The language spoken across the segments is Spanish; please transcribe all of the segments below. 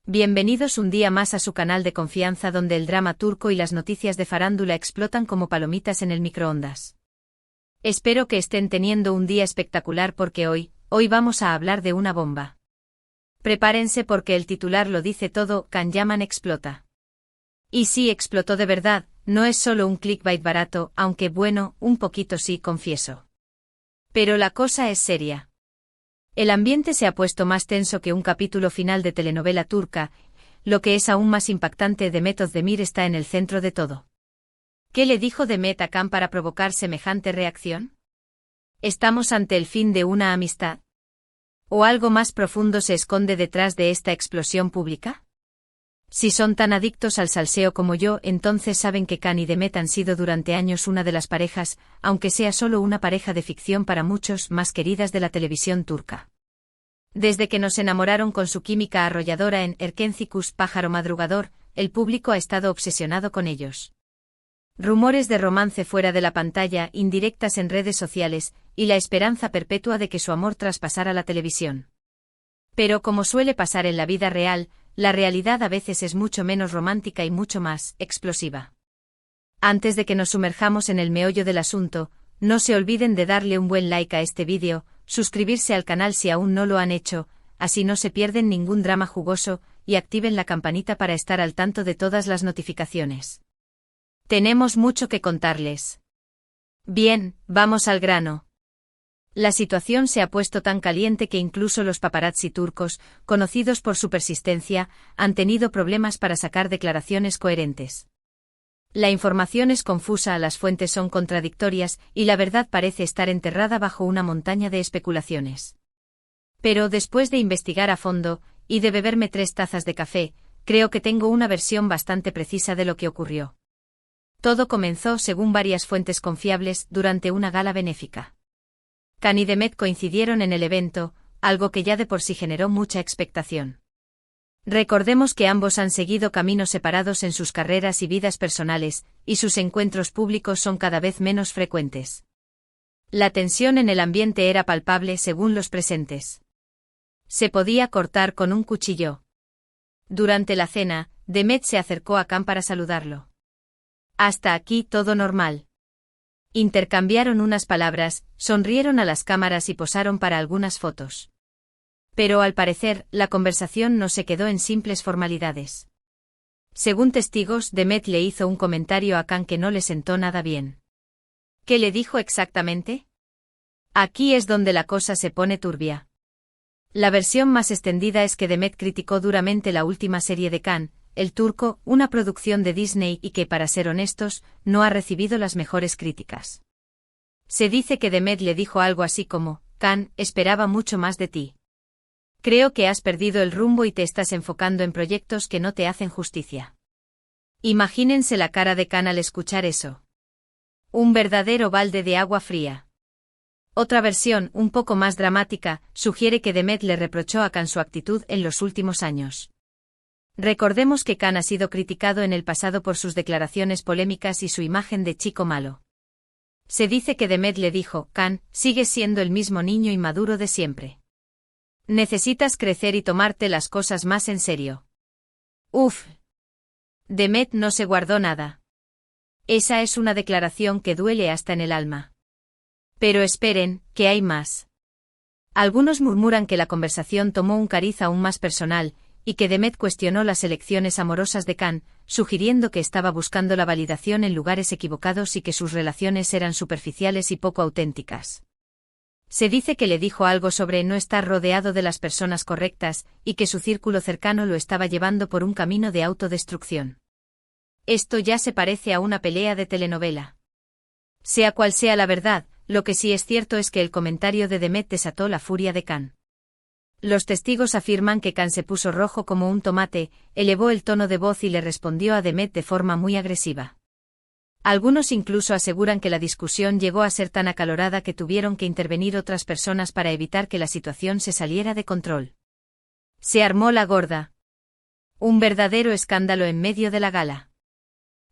Bienvenidos un día más a su canal de confianza donde el drama turco y las noticias de farándula explotan como palomitas en el microondas. Espero que estén teniendo un día espectacular porque hoy vamos a hablar de una bomba. Prepárense porque el titular lo dice todo, Can Yaman explota. Y sí, explotó de verdad, no es solo un clickbait barato, aunque bueno, un poquito sí, confieso. Pero la cosa es seria. El ambiente se ha puesto más tenso que un capítulo final de telenovela turca, lo que es aún más impactante. Demet Özdemir está en el centro de todo. ¿Qué le dijo Demet a Can para provocar semejante reacción? ¿Estamos ante el fin de una amistad? ¿O algo más profundo se esconde detrás de esta explosión pública? Si son tan adictos al salseo como yo, entonces saben que Can y Demet han sido durante años una de las parejas, aunque sea solo una pareja de ficción para muchos, más queridas de la televisión turca. Desde que nos enamoraron con su química arrolladora en Erkencikus, pájaro madrugador, el público ha estado obsesionado con ellos. Rumores de romance fuera de la pantalla, indirectas en redes sociales, y la esperanza perpetua de que su amor traspasara la televisión. Pero como suele pasar en la vida real, la realidad a veces es mucho menos romántica y mucho más explosiva. Antes de que nos sumerjamos en el meollo del asunto, no se olviden de darle un buen like a este vídeo, suscribirse al canal si aún no lo han hecho, así no se pierden ningún drama jugoso, y activen la campanita para estar al tanto de todas las notificaciones. Tenemos mucho que contarles. Bien, vamos al grano. La situación se ha puesto tan caliente que incluso los paparazzi turcos, conocidos por su persistencia, han tenido problemas para sacar declaraciones coherentes. La información es confusa, las fuentes son contradictorias, y la verdad parece estar enterrada bajo una montaña de especulaciones. Pero después de investigar a fondo, y de beberme 3 tazas de café, creo que tengo una versión bastante precisa de lo que ocurrió. Todo comenzó, según varias fuentes confiables, durante una gala benéfica. Can y Demet coincidieron en el evento, algo que ya de por sí generó mucha expectación. Recordemos que ambos han seguido caminos separados en sus carreras y vidas personales, y sus encuentros públicos son cada vez menos frecuentes. La tensión en el ambiente era palpable según los presentes. Se podía cortar con un cuchillo. Durante la cena, Demet se acercó a Can para saludarlo. Hasta aquí todo normal. Intercambiaron unas palabras, sonrieron a las cámaras y posaron para algunas fotos. Pero al parecer, la conversación no se quedó en simples formalidades. Según testigos, Demet le hizo un comentario a Can que no le sentó nada bien. ¿Qué le dijo exactamente? Aquí es donde la cosa se pone turbia. La versión más extendida es que Demet criticó duramente la última serie de Can, El Turco, una producción de Disney y que, para ser honestos, no ha recibido las mejores críticas. Se dice que Demet le dijo algo así como, Can, esperaba mucho más de ti. Creo que has perdido el rumbo y te estás enfocando en proyectos que no te hacen justicia. Imagínense la cara de Can al escuchar eso. Un verdadero balde de agua fría. Otra versión, un poco más dramática, sugiere que Demet le reprochó a Can su actitud en los últimos años. Recordemos que Can ha sido criticado en el pasado por sus declaraciones polémicas y su imagen de chico malo. Se dice que Demet le dijo, Can, sigues siendo el mismo niño inmaduro de siempre. Necesitas crecer y tomarte las cosas más en serio. Uf. Demet no se guardó nada. Esa es una declaración que duele hasta en el alma. Pero esperen, que hay más. Algunos murmuran que la conversación tomó un cariz aún más personal, y que Demet cuestionó las elecciones amorosas de Can, sugiriendo que estaba buscando la validación en lugares equivocados y que sus relaciones eran superficiales y poco auténticas. Se dice que le dijo algo sobre no estar rodeado de las personas correctas, y que su círculo cercano lo estaba llevando por un camino de autodestrucción. Esto ya se parece a una pelea de telenovela. Sea cual sea la verdad, lo que sí es cierto es que el comentario de Demet desató la furia de Can. Los testigos afirman que Can se puso rojo como un tomate, elevó el tono de voz y le respondió a Demet de forma muy agresiva. Algunos incluso aseguran que la discusión llegó a ser tan acalorada que tuvieron que intervenir otras personas para evitar que la situación se saliera de control. Se armó la gorda. Un verdadero escándalo en medio de la gala.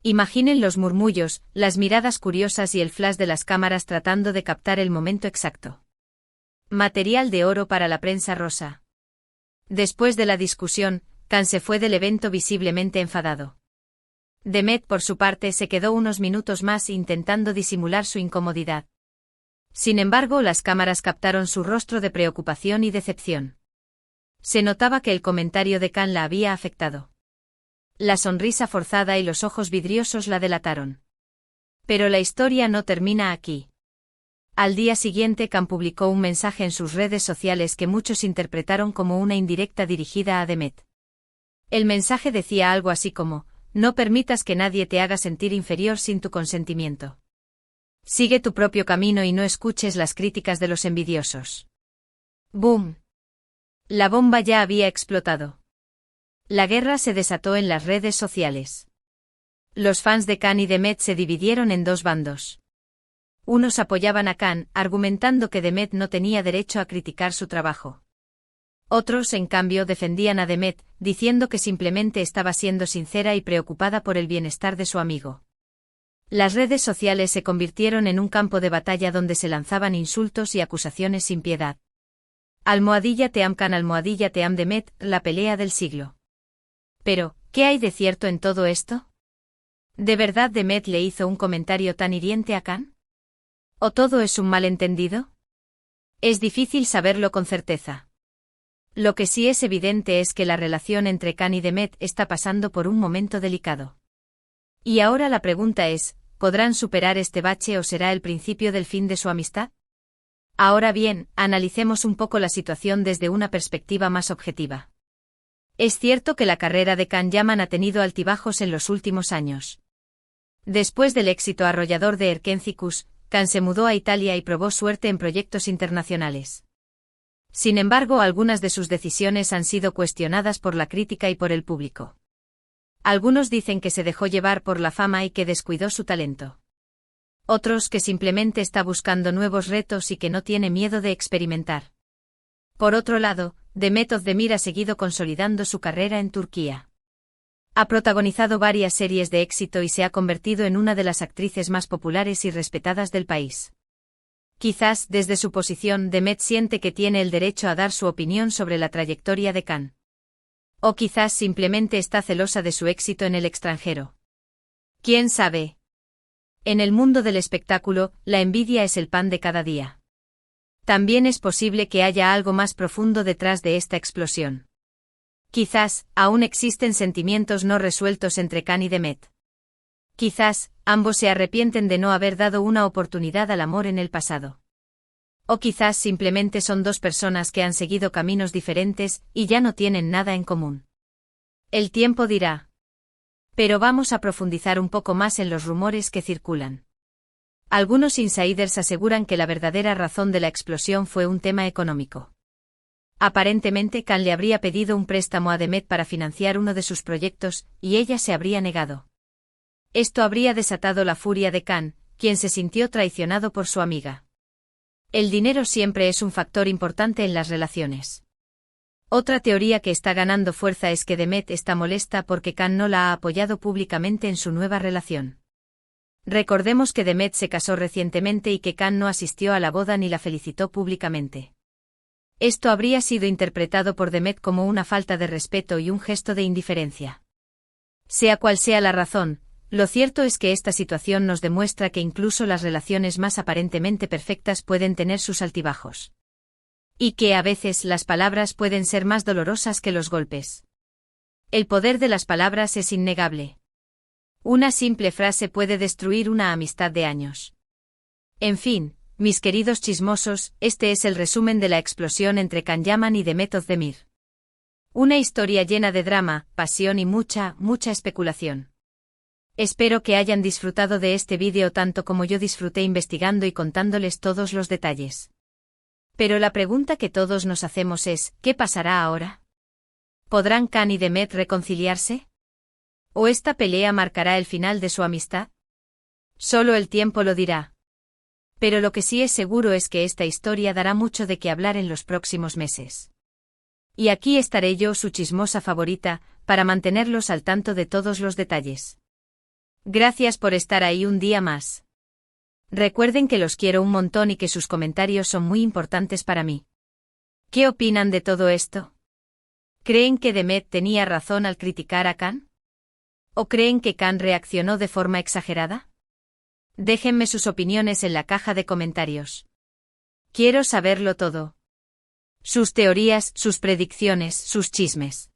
Imaginen los murmullos, las miradas curiosas y el flash de las cámaras tratando de captar el momento exacto. Material de oro para la prensa rosa. Después de la discusión, Khan se fue del evento visiblemente enfadado. Demet, por su parte, se quedó unos minutos más intentando disimular su incomodidad. Sin embargo, las cámaras captaron su rostro de preocupación y decepción. Se notaba que el comentario de Khan la había afectado. La sonrisa forzada y los ojos vidriosos la delataron. Pero la historia no termina aquí. Al día siguiente, Khan publicó un mensaje en sus redes sociales que muchos interpretaron como una indirecta dirigida a Demet. El mensaje decía algo así como: no permitas que nadie te haga sentir inferior sin tu consentimiento. Sigue tu propio camino y no escuches las críticas de los envidiosos. ¡Boom! La bomba ya había explotado. La guerra se desató en las redes sociales. Los fans de Khan y Demet se dividieron en dos bandos. Unos apoyaban a Khan, argumentando que Demet no tenía derecho a criticar su trabajo. Otros, en cambio, defendían a Demet, diciendo que simplemente estaba siendo sincera y preocupada por el bienestar de su amigo. Las redes sociales se convirtieron en un campo de batalla donde se lanzaban insultos y acusaciones sin piedad. Almohadilla Team Khan, almohadilla Team Demet, la pelea del siglo. Pero, ¿qué hay de cierto en todo esto? ¿De verdad Demet le hizo un comentario tan hiriente a Khan? ¿O todo es un malentendido? Es difícil saberlo con certeza. Lo que sí es evidente es que la relación entre Khan y Demet está pasando por un momento delicado. Y ahora la pregunta es, ¿podrán superar este bache o será el principio del fin de su amistad? Ahora bien, analicemos un poco la situación desde una perspectiva más objetiva. Es cierto que la carrera de Khan Yaman ha tenido altibajos en los últimos años. Después del éxito arrollador de Erkencikus, Khan se mudó a Italia y probó suerte en proyectos internacionales. Sin embargo, algunas de sus decisiones han sido cuestionadas por la crítica y por el público. Algunos dicen que se dejó llevar por la fama y que descuidó su talento. Otros que simplemente está buscando nuevos retos y que no tiene miedo de experimentar. Por otro lado, Demet Özdemir ha seguido consolidando su carrera en Turquía. Ha protagonizado varias series de éxito y se ha convertido en una de las actrices más populares y respetadas del país. Quizás, desde su posición, Demet siente que tiene el derecho a dar su opinión sobre la trayectoria de Khan. O quizás simplemente está celosa de su éxito en el extranjero. ¿Quién sabe? En el mundo del espectáculo, la envidia es el pan de cada día. También es posible que haya algo más profundo detrás de esta explosión. Quizás, aún existen sentimientos no resueltos entre Khan y Demet. Quizás, ambos se arrepienten de no haber dado una oportunidad al amor en el pasado. O quizás simplemente son dos personas que han seguido caminos diferentes y ya no tienen nada en común. El tiempo dirá. Pero vamos a profundizar un poco más en los rumores que circulan. Algunos insiders aseguran que la verdadera razón de la explosión fue un tema económico. Aparentemente Khan le habría pedido un préstamo a Demet para financiar uno de sus proyectos, y ella se habría negado. Esto habría desatado la furia de Khan, quien se sintió traicionado por su amiga. El dinero siempre es un factor importante en las relaciones. Otra teoría que está ganando fuerza es que Demet está molesta porque Khan no la ha apoyado públicamente en su nueva relación. Recordemos que Demet se casó recientemente y que Khan no asistió a la boda ni la felicitó públicamente. Esto habría sido interpretado por Demet como una falta de respeto y un gesto de indiferencia. Sea cual sea la razón, lo cierto es que esta situación nos demuestra que incluso las relaciones más aparentemente perfectas pueden tener sus altibajos. Y que a veces las palabras pueden ser más dolorosas que los golpes. El poder de las palabras es innegable. Una simple frase puede destruir una amistad de años. En fin, mis queridos chismosos, este es el resumen de la explosión entre Khan Yaman y Demet Özdemir. Una historia llena de drama, pasión y mucha especulación. Espero que hayan disfrutado de este vídeo tanto como yo disfruté investigando y contándoles todos los detalles. Pero la pregunta que todos nos hacemos es, ¿qué pasará ahora? ¿Podrán Khan y Demet reconciliarse? ¿O esta pelea marcará el final de su amistad? Solo el tiempo lo dirá. Pero lo que sí es seguro es que esta historia dará mucho de qué hablar en los próximos meses. Y aquí estaré yo, su chismosa favorita, para mantenerlos al tanto de todos los detalles. Gracias por estar ahí un día más. Recuerden que los quiero un montón y que sus comentarios son muy importantes para mí. ¿Qué opinan de todo esto? ¿Creen que Demet tenía razón al criticar a Khan? ¿O creen que Khan reaccionó de forma exagerada? Déjenme sus opiniones en la caja de comentarios. Quiero saberlo todo. Sus teorías, sus predicciones, sus chismes.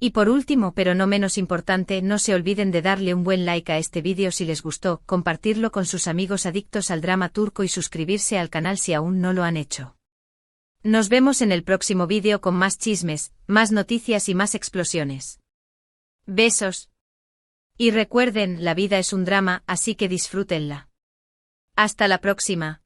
Y por último, pero no menos importante, no se olviden de darle un buen like a este vídeo si les gustó, compartirlo con sus amigos adictos al drama turco y suscribirse al canal si aún no lo han hecho. Nos vemos en el próximo vídeo con más chismes, más noticias y más explosiones. Besos. Y recuerden, la vida es un drama, así que disfrútenla. Hasta la próxima.